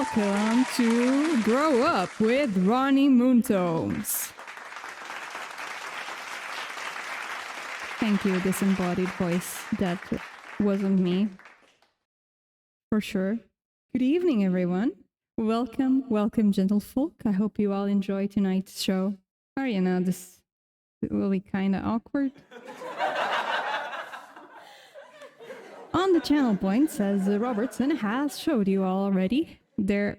welcome to Grow Up with Ronnie Moontones. Thank you, disembodied voice. That wasn't me. For sure. Good evening, everyone. Welcome, gentlefolk. I hope you all enjoy tonight's show. This will be kind of awkward. On the channel points, as Robertson has showed you all already, there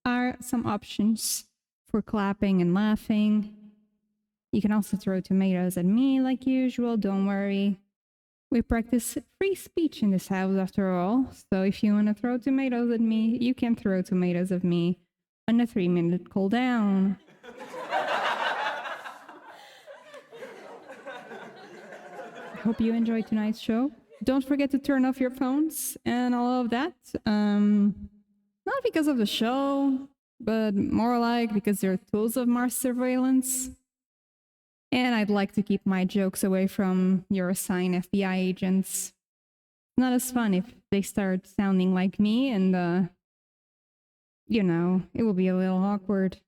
are some options for clapping and laughing. You can also throw tomatoes at me like usual, don't worry. We practice free speech in this house after all, so if you want to throw tomatoes at me, you can throw tomatoes at me on a 3-minute cooldown. I hope you enjoy tonight's show. Don't forget to turn off your phones and all of that. Not because of the show, but more like because they're tools of mass surveillance. And I'd like to keep my jokes away from your assigned FBI agents. Not as fun if they start sounding like me and, it will be a little awkward.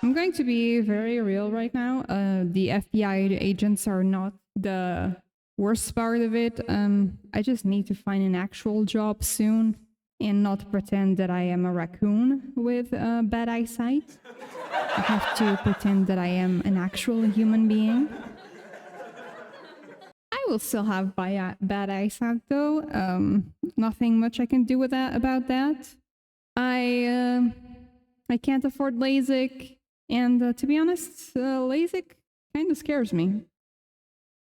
I'm going to be very real right now. The FBI agents are not the worst part of it. I just need to find an actual job soon and not pretend that I am a raccoon with bad eyesight. I have to pretend that I am an actual human being. I will still have bad eyesight though. Nothing much I can do about that. I can't afford LASIK. And to be honest, LASIK kind of scares me.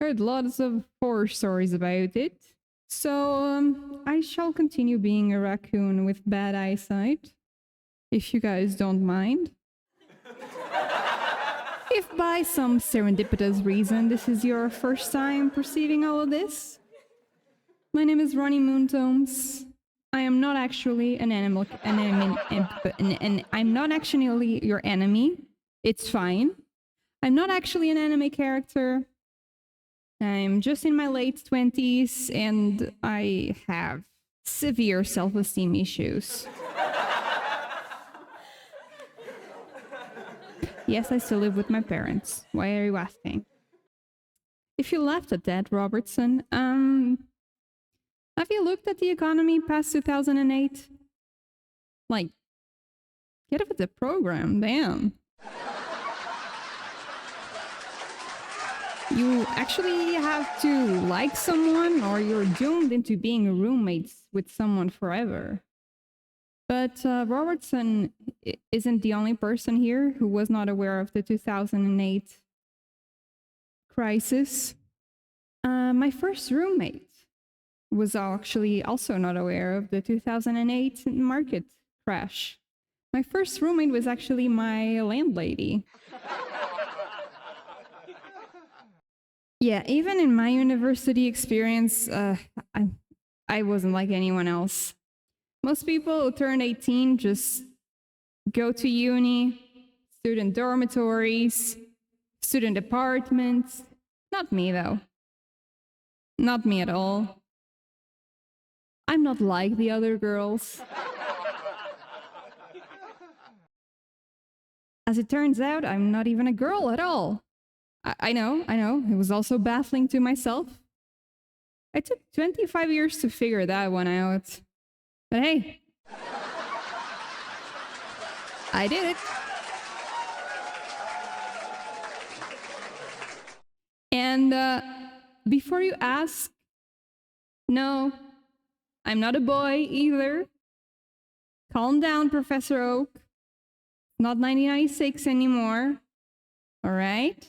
Heard lots of horror stories about it. So I shall continue being a raccoon with bad eyesight, if you guys don't mind. If by some serendipitous reason this is your first time perceiving all of this, my name is Ronnie Moontones. I am not actually I'm not actually your enemy. It's fine. I'm not actually an anime character. I'm just in my late 20s and I have severe self-esteem issues. Yes, I still live with my parents. Why are you asking? If you laughed at that, Robertson, have you looked at the economy past 2008? Like, get up with the program, damn. You actually have to like someone or you're doomed into being roommates with someone forever. But Robertson isn't the only person here who was not aware of the 2008 crisis. My first roommate was actually also not aware of the 2008 market crash. My first roommate was actually my landlady. Yeah, even in my university experience, I wasn't like anyone else. Most people who turn 18 just go to uni, student dormitories, student apartments. Not me, though. Not me at all. I'm not like the other girls. As it turns out, I'm not even a girl at all. I know. It was also baffling to myself. I took 25 years to figure that one out. But hey, I did it. And before you ask, no, I'm not a boy either. Calm down, Professor Oak. Not 1996 anymore. All right?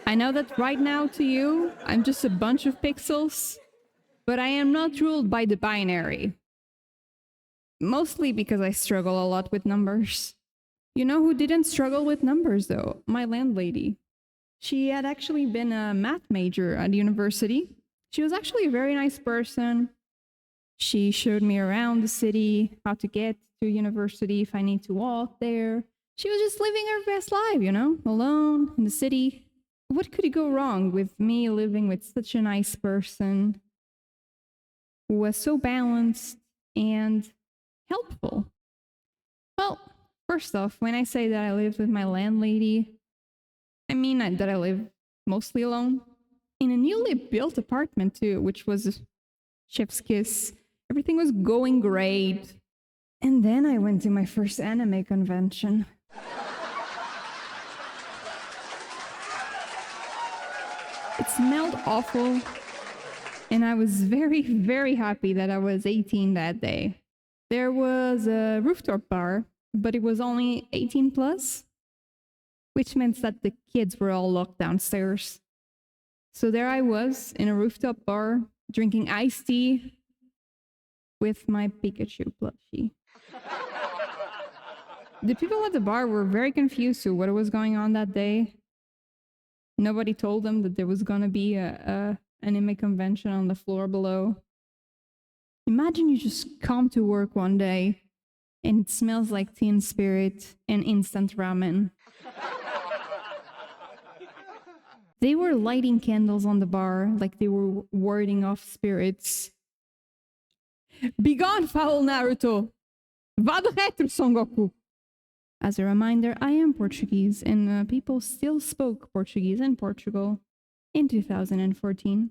I know that right now to you, I'm just a bunch of pixels, but I am not ruled by the binary. Mostly because I struggle a lot with numbers. You know who didn't struggle with numbers, though? My landlady. She had actually been a math major at university. She was actually a very nice person. She showed me around the city, how to get to university if I need to walk there. She was just living her best life, alone in the city. What could go wrong with me living with such a nice person who was so balanced and helpful? Well, first off, when I say that I lived with my landlady, I mean that I live mostly alone in a newly built apartment too, which was chef's kiss. Everything was going great. And then I went to my first anime convention. It smelled awful, and I was very, very happy that I was 18 that day. There was a rooftop bar, but it was only 18 plus, which meant that the kids were all locked downstairs. So there I was in a rooftop bar, drinking iced tea with my Pikachu plushie. The people at the bar were very confused to what was going on that day. Nobody told them that there was gonna be a anime convention on the floor below. Imagine you just come to work one day and it smells like Teen Spirit and instant ramen. They were lighting candles on the bar like they were warding off spirits. Begone, foul Naruto! Vá de retro, Son Goku! As a reminder, I am Portuguese, and people still spoke Portuguese in Portugal in 2014.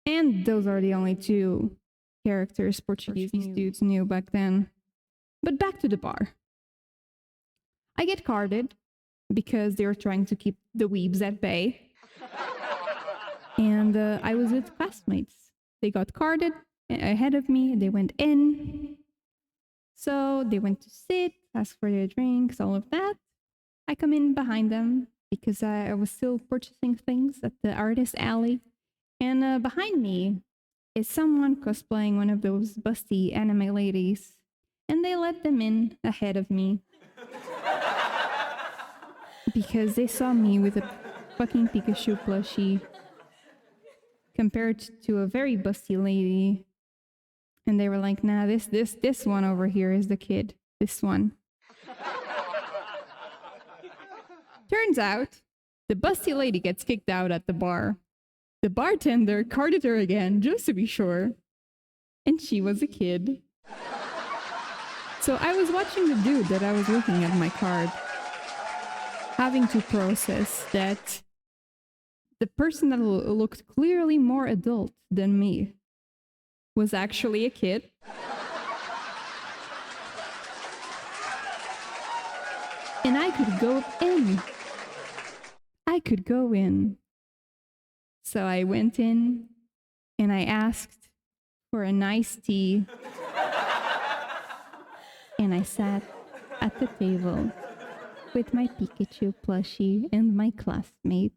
And those are the only two characters Portuguese dudes knew back then. But back to the bar. I get carded because they were trying to keep the weebs at bay. And I was with classmates. They got carded ahead of me, they went in. So they went to sit, ask for their drinks, all of that. I come in behind them because I was still purchasing things at the artist alley. And behind me is someone cosplaying one of those busty anime ladies. And they let them in ahead of me. Because they saw me with a fucking Pikachu plushie compared to a very busty lady. And they were like, nah, this one over here is the kid. This one. Turns out, the busty lady gets kicked out at the bar. The bartender carded her again, just to be sure. And she was a kid. So I was watching the dude that I was looking at my card, having to process that the person that looked clearly more adult than me was actually a kid. And I could go in. I could go in. So I went in and I asked for a nice tea. And I sat at the table with my Pikachu plushie and my classmate.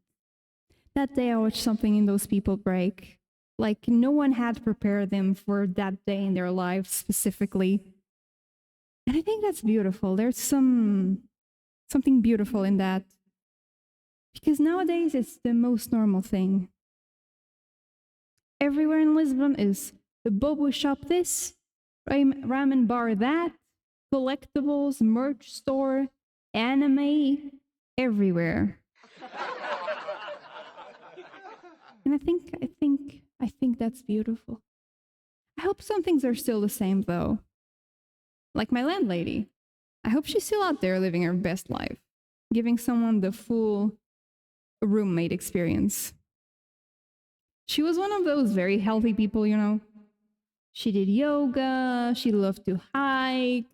That day I watched something in those people break. Like no one had prepared them for that day in their lives specifically. And I think that's beautiful. There's something beautiful in that. Because nowadays it's the most normal thing. Everywhere in Lisbon is the bobo shop this, ramen bar that, collectibles, merch store, anime, everywhere. And I think that's beautiful. I hope some things are still the same though. Like my landlady. I hope she's still out there living her best life, giving someone the full roommate experience. She was one of those very healthy people, you know. She did yoga, she loved to hike.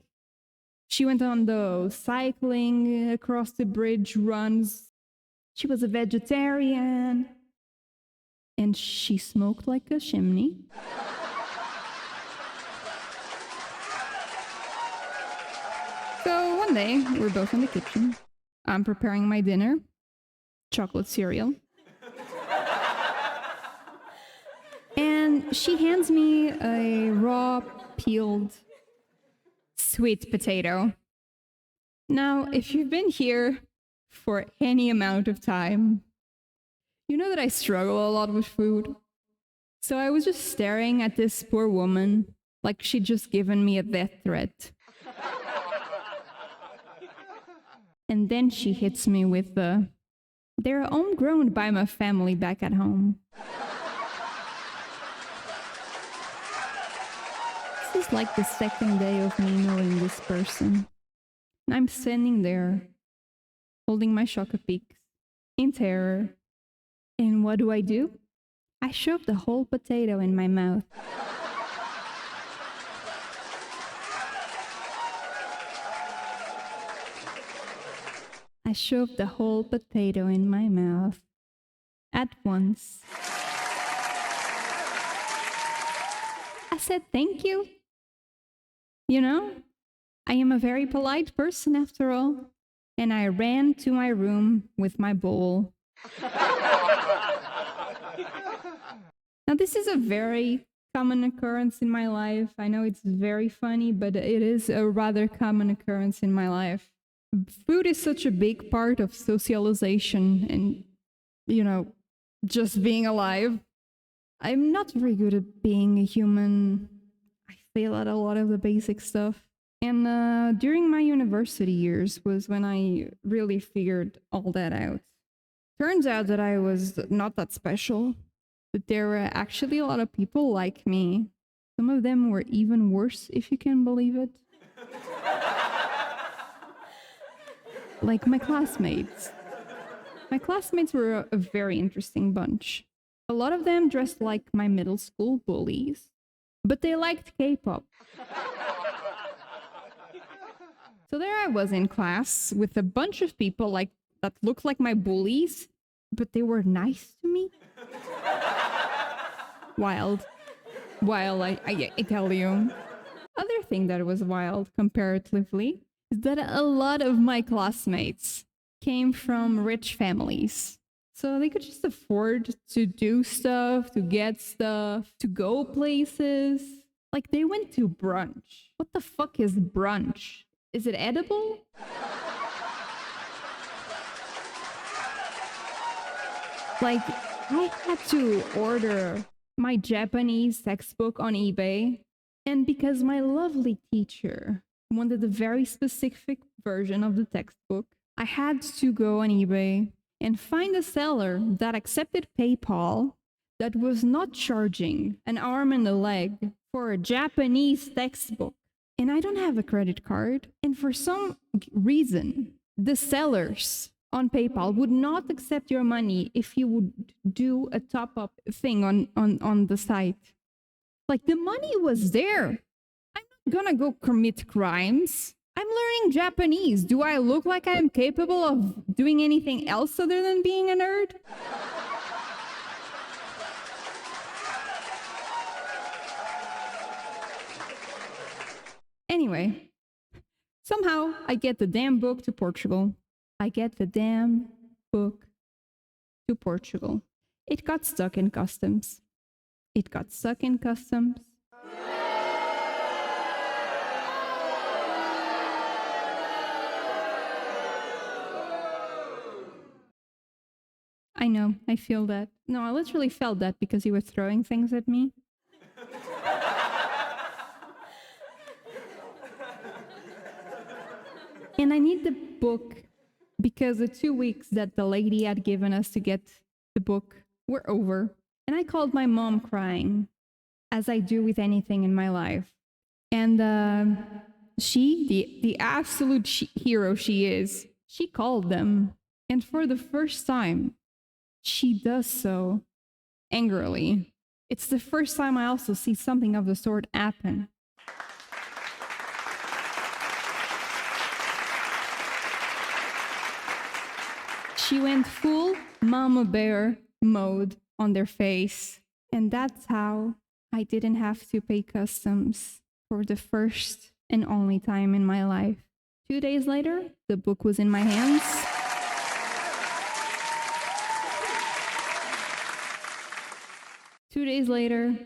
She went on those cycling across the bridge runs. She was a vegetarian. And she smoked like a chimney. So one day, we're both in the kitchen. I'm preparing my dinner, chocolate cereal. And she hands me a raw, peeled, sweet potato. Now, if you've been here for any amount of time, you know that I struggle a lot with food. So I was just staring at this poor woman like she'd just given me a death threat. And then she hits me with the, They're homegrown by my family back at home. This is like the second day of me knowing this person. And I'm standing there, holding my Choco-Peaks, in terror. And what do? I shoved the whole potato in my mouth. I shoved the whole potato in my mouth at once. I said thank you. You know, I am a very polite person after all. And I ran to my room with my bowl. Now, this is a very common occurrence in my life. I know it's very funny, but it is a rather common occurrence in my life. Food is such a big part of socialization and, just being alive. I'm not very good at being a human. I fail at a lot of the basic stuff. And during my university years was when I really figured all that out. Turns out that I was not that special, but there were actually a lot of people like me. Some of them were even worse, if you can believe it. Like my classmates. My classmates were a very interesting bunch. A lot of them dressed like my middle school bullies, but they liked K-pop. So there I was in class with a bunch of people that looked like my bullies, but they were nice to me. Wild. Wild, I tell you. Other thing that was wild comparatively is that a lot of my classmates came from rich families. So they could just afford to do stuff, to get stuff, to go places. Like they went to brunch. What the fuck is brunch? Is it edible? Like, I had to order my Japanese textbook on eBay, and because my lovely teacher wanted a very specific version of the textbook, I had to go on eBay and find a seller that accepted PayPal that was not charging an arm and a leg for a Japanese textbook. And I don't have a credit card. And for some reason, the sellers on PayPal would not accept your money if you would do a top-up thing on the site. Like, the money was there. I'm not gonna go commit crimes. I'm learning Japanese. Do I look like I'm capable of doing anything else other than being a nerd? Anyway, somehow I get the damn book to Portugal. I get the damn book to Portugal. It got stuck in customs. It got stuck in customs. I know, I feel that. No, I literally felt that because you were throwing things at me. And I need the book because the 2 weeks that the lady had given us to get the book were over. And I called my mom crying, as I do with anything in my life. And she, the absolute hero she is, she called them. And for the first time, she does so angrily. It's the first time I also see something of the sort happen. She went full mama bear mode on their face. And that's how I didn't have to pay customs for the first and only time in my life. 2 days later, the book was in my hands. Two days later,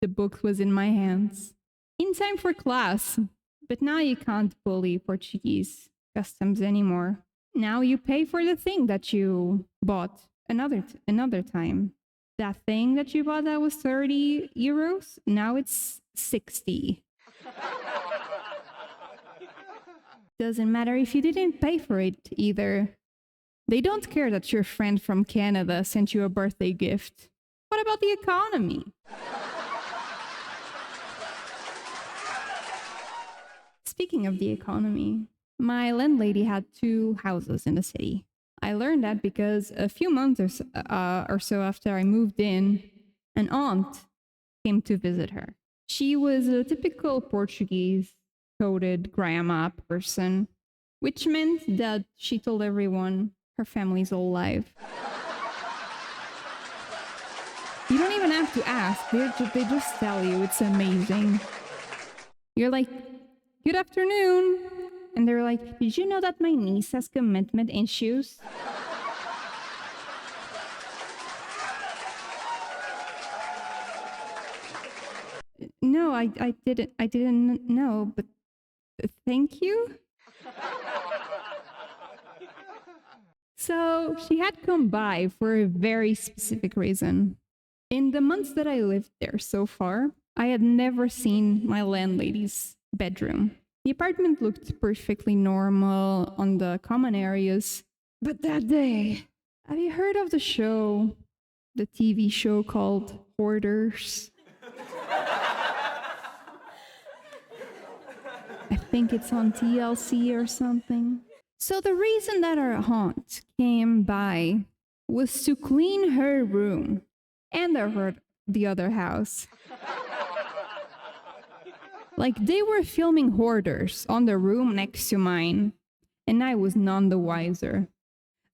the book was in my hands. In time for class, but now you can't bully Portuguese customs anymore. Now you pay for the thing that you bought another time. That thing that you bought that was 30 euros, now it's 60. Doesn't matter if you didn't pay for it either. They don't care that your friend from Canada sent you a birthday gift. What about the economy? Speaking of the economy, my landlady had 2 houses in the city. I learned that because a few months or so after I moved in, an aunt came to visit her. She was a typical Portuguese coded grandma person, which meant that she told everyone her family's whole life. You don't even have to ask, they just tell you. It's amazing. You're like, good afternoon. And they're like, did you know that my niece has commitment issues? No, I didn't know, but thank you. So she had come by for a very specific reason. In the months that I lived there so far, I had never seen my landlady's bedroom. The apartment looked perfectly normal on the common areas. But that day, have you heard of the show, the TV show called Hoarders? I think it's on TLC or something. So the reason that our aunt came by was to clean her room and the other house. Like they were filming Hoarders on the room next to mine, and I was none the wiser.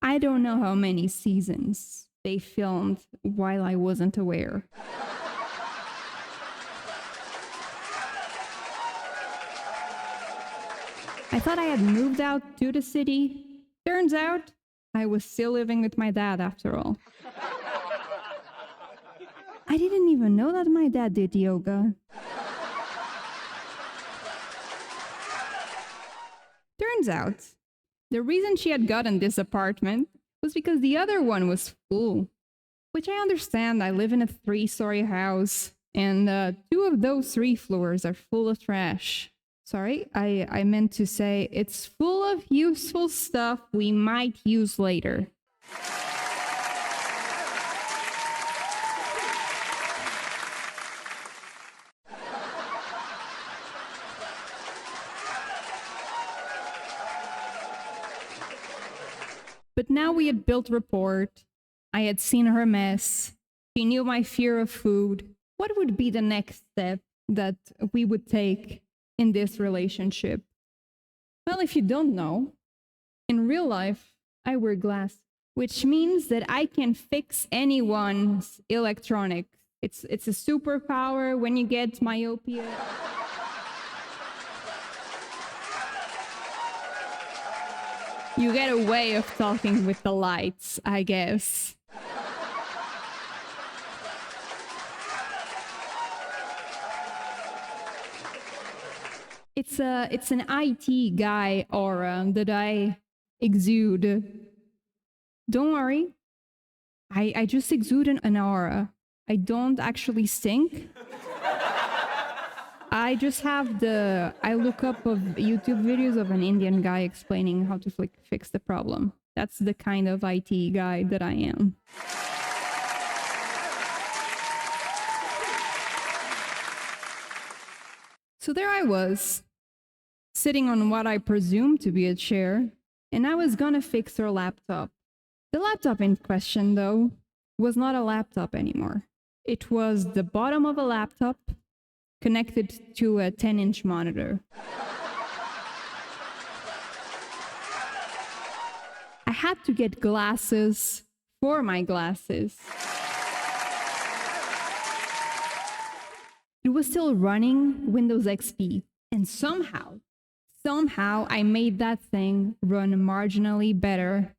I don't know how many seasons they filmed while I wasn't aware. I thought I had moved out to the city. Turns out, I was still living with my dad after all. I didn't even know that my dad did yoga. Turns out, the reason she had gotten this apartment was because the other one was full. Which I understand. I live in a 3-story house, and 2 of those 3 floors are full of trash. Sorry, I meant to say it's full of useful stuff we might use later. But now we had built rapport. I had seen her mess. She knew my fear of food. What would be the next step that we would take in this relationship? Well, if you don't know, in real life, I wear glasses, which means that I can fix anyone's electronics. It's a superpower when you get myopia. You get a way of talking with the lights, I guess. It's an IT guy aura that I exude. Don't worry. I just exude an aura. I don't actually stink. I just have I look up of YouTube videos of an Indian guy explaining how to fix the problem. That's the kind of IT guy that I am. So there I was, sitting on what I presumed to be a chair, and I was gonna fix her laptop. The laptop in question, though, was not a laptop anymore. It was the bottom of a laptop connected to a 10-inch monitor. I had to get glasses for my glasses. It was still running Windows XP, and somehow I made that thing run marginally better.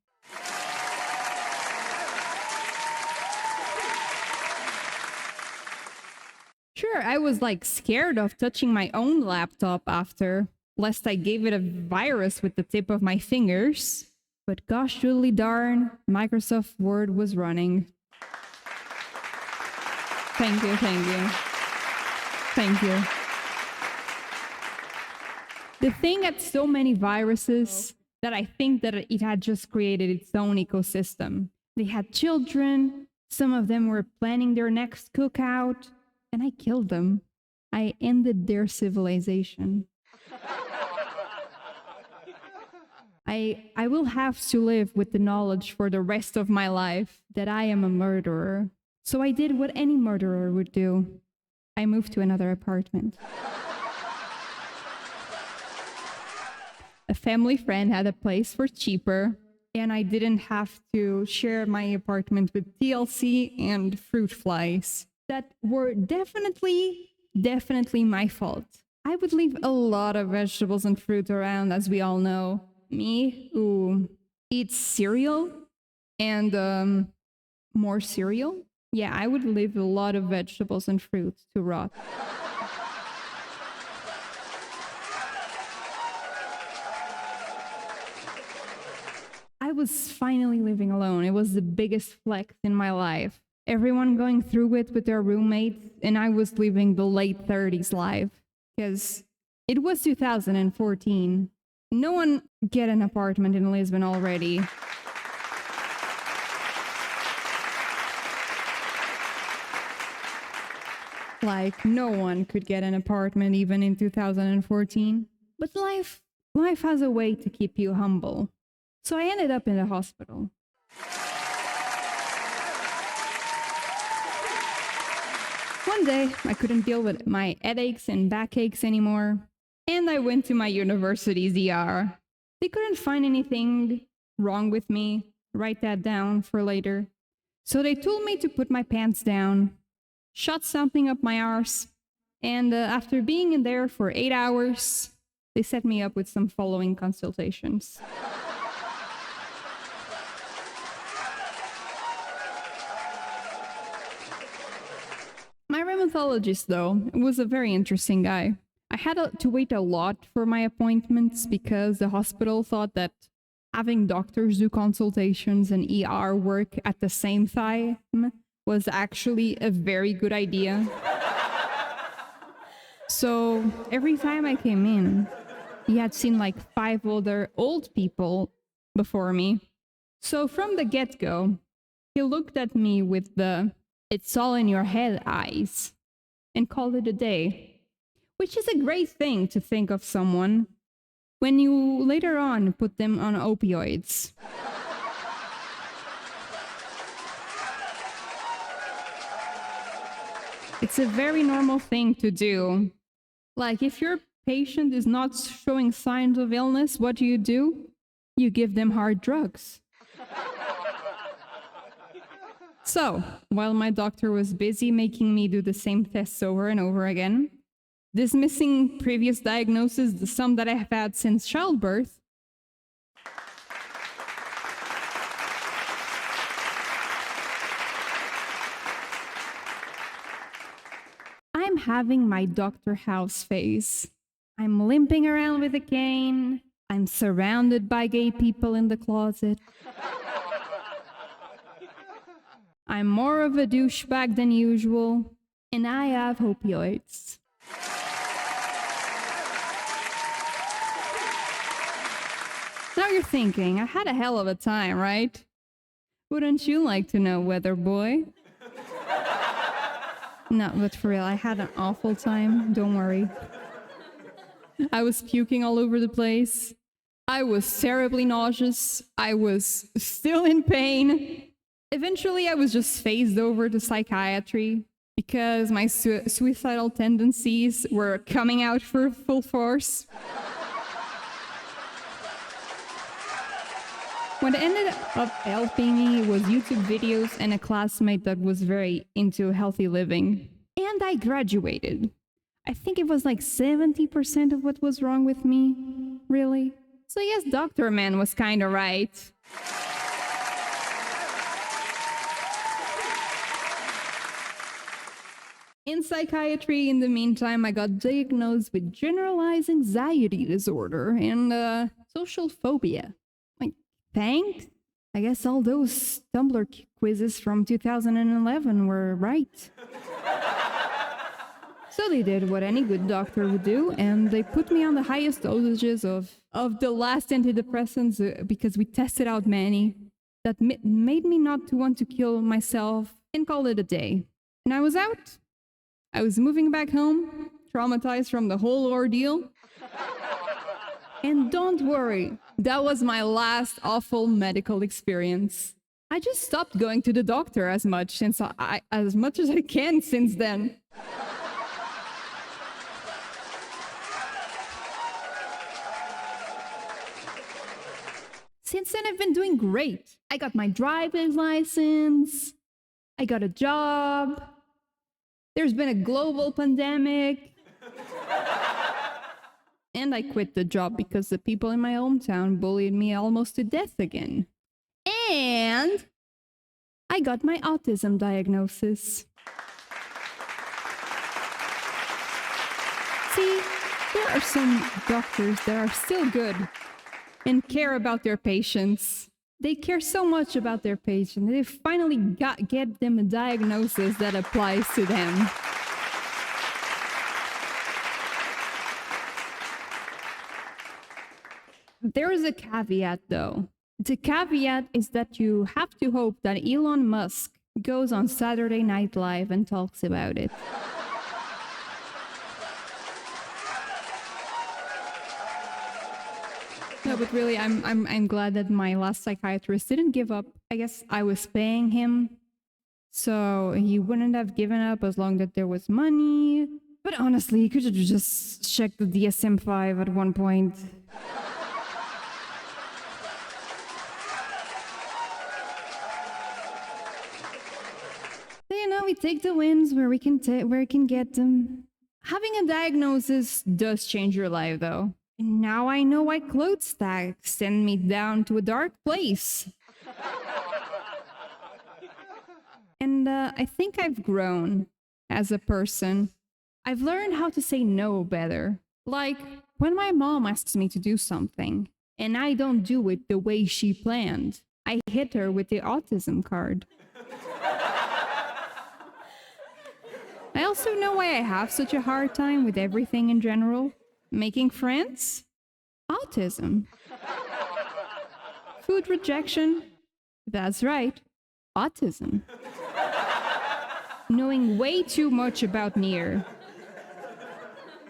Sure, I was like scared of touching my own laptop after, lest I gave it a virus with the tip of my fingers. But gosh doodly darn, Microsoft Word was running. Thank you, thank you. Thank you. The thing at so many viruses that I think that it had just created its own ecosystem. They had children, some of them were planning their next cookout, and I killed them. I ended their civilization. I will have to live with the knowledge for the rest of my life that I am a murderer. So I did what any murderer would do. I moved to another apartment. A family friend had a place for cheaper, and I didn't have to share my apartment with TLC and fruit flies that were definitely my fault. I would leave a lot of vegetables and fruit around, as we all know. Me, who eats cereal and more cereal, yeah, I would leave a lot of vegetables and fruit to rot. I was finally living alone. It was the biggest flex in my life. Everyone going through it with their roommates, and I was living the late 30s life. Because it was 2014. No one get an apartment in Lisbon already. Like, no one could get an apartment even in 2014. But life has a way to keep you humble. So I ended up in the hospital. One day, I couldn't deal with my headaches and backaches anymore, and I went to my university's ER. They couldn't find anything wrong with me. Write that down for later. So they told me to put my pants down, shot something up my arse, and after being in there for 8 hours, they set me up with some following consultations. My rheumatologist, though, was a very interesting guy. I had to wait a lot for my appointments because the hospital thought that having doctors do consultations and ER work at the same time was actually a very good idea. So every time I came in, he had seen like 5 other old people before me. So from the get-go, he looked at me with the "it's all in your head" eyes and called it a day, which is a great thing to think of someone when you later on put them on opioids. It's a very normal thing to do. Like, if your patient is not showing signs of illness, what do? You give them hard drugs. So, while my doctor was busy making me do the same tests over and over again, dismissing previous diagnoses, the some that I have had since childbirth, I'm having my Dr. House phase. I'm limping around with a cane. I'm surrounded by gay people in the closet. I'm more of a douchebag than usual, and I have opioids. Now you're thinking, I had a hell of a time, right? Wouldn't you like to know, weather boy? No, but for real, I had an awful time, don't worry. I was puking all over the place. I was terribly nauseous. I was still in pain. Eventually, I was just phased over to psychiatry because my suicidal tendencies were coming out for full force. What ended up helping me was YouTube videos and a classmate that was very into healthy living. And I graduated. I think it was like 70% of what was wrong with me, really. So yes, Dr. Man was kinda right. In psychiatry, in the meantime, I got diagnosed with generalized anxiety disorder and social phobia. Like, thanks? I guess all those Tumblr quizzes from 2011 were right. So they did what any good doctor would do, and they put me on the highest dosages of the last antidepressants because we tested out many that made me not to want to kill myself and call it a day. And I was out. I was moving back home, traumatized from the whole ordeal. And don't worry, that was my last awful medical experience. I just stopped going to the doctor as much as I can since then. Since then, I've been doing great. I got my driver's license. I got a job. There's been a global pandemic. And I quit the job because the people in my hometown bullied me almost to death again. And I got my autism diagnosis. See, there are some doctors that are still good and care about their patients. They care so much about their patients. They finally get them a diagnosis that applies to them. There is a caveat, though. The caveat is that you have to hope that Elon Musk goes on Saturday Night Live and talks about it. No, but really, I'm glad that my last psychiatrist didn't give up. I guess I was paying him, so he wouldn't have given up as long as there was money. But honestly, he could have just checked the DSM-5 at one point. You know, we take the wins where we can get them. Having a diagnosis does change your life, though. And now I know why clothes stacks send me down to a dark place. And I think I've grown as a person. I've learned how to say no better. Like, when my mom asks me to do something, and I don't do it the way she planned, I hit her with the autism card. I also know why I have such a hard time with everything in general. Making friends? Autism. Food rejection? That's right, autism. Knowing way too much about Nier.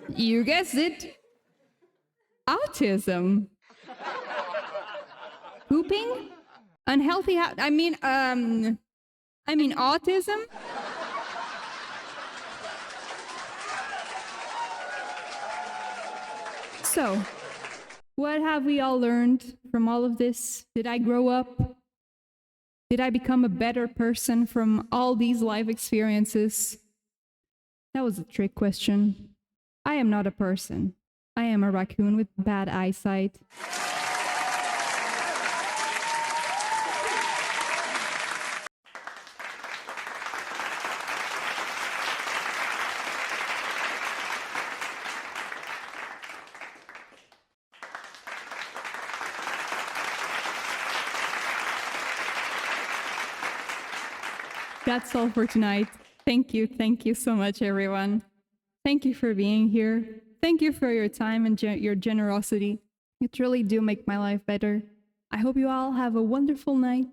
You guessed it. Autism. Pooping? Unhealthy autism? So, what have we all learned from all of this? Did I grow up? Did I become a better person from all these life experiences? That was a trick question. I am not a person. I am a raccoon with bad eyesight. That's all for tonight. Thank you so much, everyone. Thank you for being here. Thank you for your time and your generosity. You truly do make my life better. I hope you all have a wonderful night.